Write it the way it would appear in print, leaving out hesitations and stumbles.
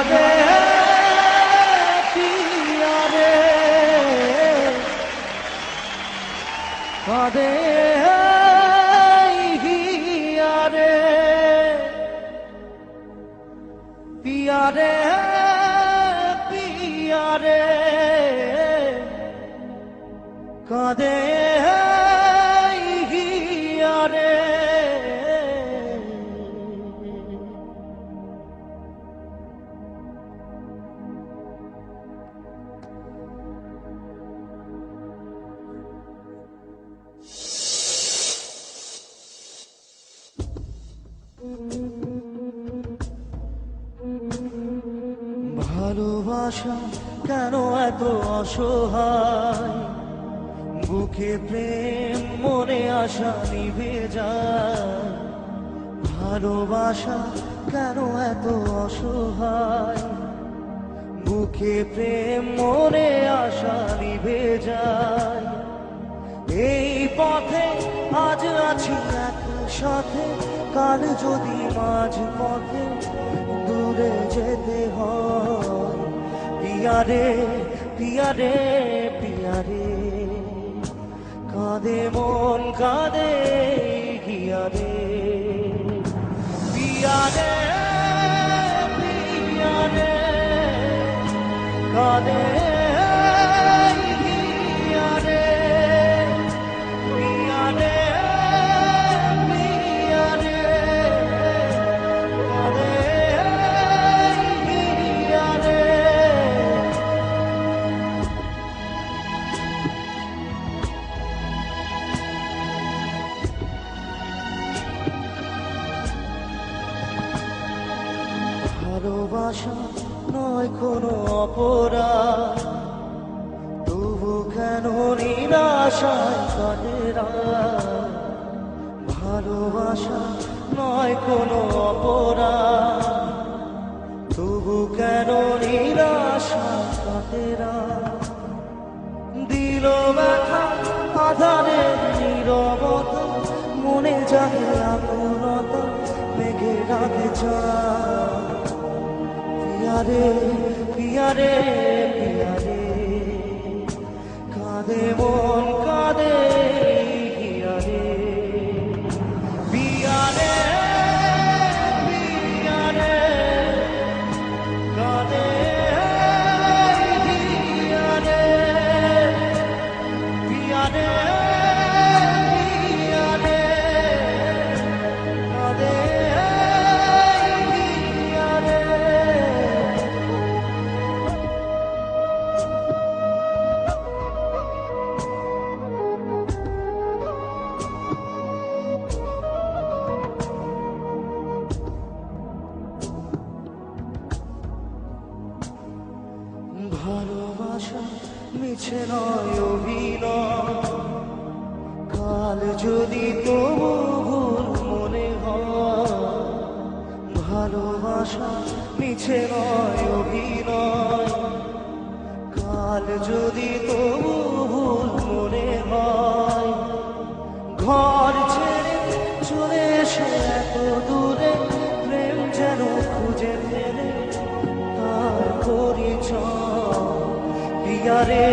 रे पिया रे कादे हिया रे पिया रे पिया रे कादे हिया रे ভালোবাসা কেন এত অসহায় বুকে প্রেম মনে আশা নিভে যায় ভালোবাসা কেন এত অসহায় বুকে প্রেম মনে আশা নিভে যায় এই পথে আজ আছি একসাথে কাল যদি মাঝ পথে দূরে যেতে হয় পিয়া রে পিয়া রে পিয়া রে কাঁদে মন কাঁদে গিয়া রে পিয়া রে পিয়া রে কাঁদে গিয়া রে পিয়া রে পিয়া রে কাঁদে গিয়া রে ভালোবাসা নয় কোনো অপরাধ তবু কেন নিরাশায় কাটে রাত ভালোবাসা নয় কোনো অপরাধ তবু কেন নিরাশায় কাটে রাত দিল ব্যথা আধারের নীরবতা মনে জাগে আকুলতা মেঘে রাতে চায় पिया रे पिया रे पिया रे कादे मन कादे हिया रे पिया रे पिया रे कादे हिया रे पिया रे पिया रे कादे हिया रे ভালোবাসা মিছে নয় অভিনয় কাল যদি তবু ভুল মনে হয় ভালোবাসা মিছে নয় অভিনয় কাল যদি তবু ভুল মনে হয় ঘর ছেড়ে চলে এসে এত দূরে প্রেম যেন খুঁজে ফেলে তার পরিচয় पिया रे